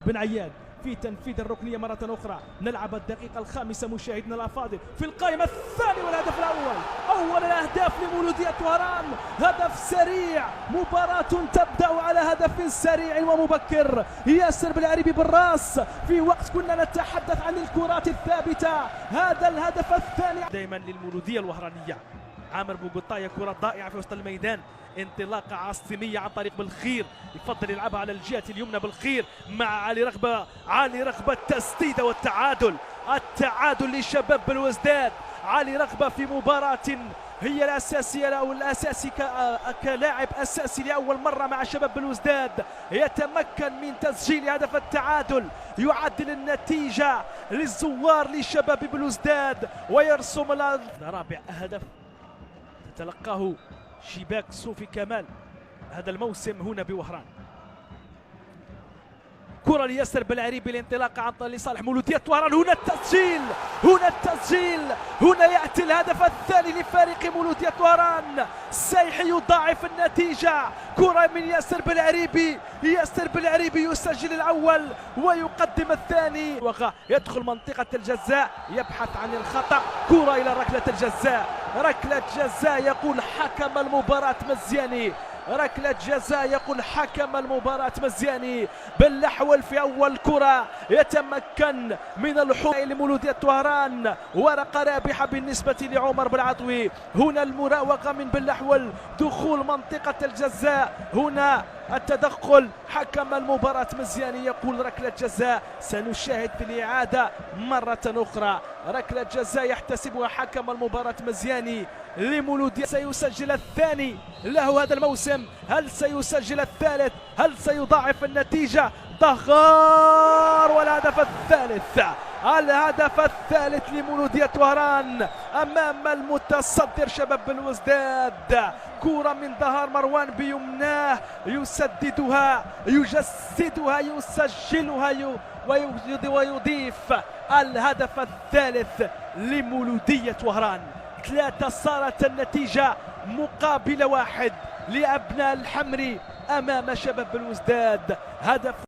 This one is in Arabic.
بن عياد في تنفيذ الركنية مرة أخرى. نلعب الدقيقة الخامسة مشاهدنا الأفاضل في القائمة الثانية والهدف الأول. أول الأهداف لمولودية وهران، هدف سريع، مباراة تبدأ على هدف سريع ومبكر. ياسر بالعريبي بالراس في وقت كنا نتحدث عن الكرات الثابتة، هذا الهدف الثاني دائما للمولودية الوهرانية. عامر بوغوطايا كرة ضائعة في وسط الميدان، انطلاقة عاصمية عن طريق بالخير، يفضل يلعبها على الجهة اليمنى بالخير مع علي رغبة. علي رغبة التسديدة والتعادل، التعادل لشباب بالوزداد. علي رغبة في مباراة هي الأساسية أو الأساسي كلاعب أساسي لأول مرة مع شباب بالوزداد، يتمكن من تسجيل هدف التعادل، يعدل النتيجة للزوار لشباب بالوزداد ويرسم رابع هدف تلقاه شباك صوفي كمال هذا الموسم هنا بوهران. كرة لياسر بالعريبي، الانطلاقة عن طريق لصالح مولودية وهران. هنا التسجيل، هنا التسجيل، هنا يأتي الهدف الثاني لفريق مولودية وهران. سيحي يضاعف النتيجة، كرة من ياسر بالعريبي، ياسر بالعريبي يسجل الأول ويقدم الثاني. يدخل منطقة الجزاء يبحث عن الخطأ، كرة إلى ركلة الجزاء، ركلة جزاء يقول حكم المباراة مزياني، ركلة جزاء يقول حكم المباراة مزياني. بالأحول في أول كرة يتمكن من الحصول لمولودية وهران، ورقة رابحة بالنسبة لعمر بالعطوي. هنا المراوغة من بالأحول، دخول منطقة الجزاء، هنا التدخل، حكم المباراة مزياني يقول ركلة جزاء. سنشاهد في الإعادة مرة أخرى، ركلة جزاء يحتسبها حكم المباراة مزياني لمولودية. سيسجل الثاني له هذا الموسم، هل سيسجل الثالث؟ هل سيضاعف النتيجة؟ دغار، والهدف الثالث، الهدف الثالث لمولودية وهران أمام المتصدر شباب بالوزداد. كرة من ظهر مروان بيمناه، يسددها، يجسدها، يسجلها ويضيف الهدف الثالث لمولودية وهران. 3 صارت النتيجة مقابل 1 لأبناء الحمري أمام شباب بالوزداد. هدف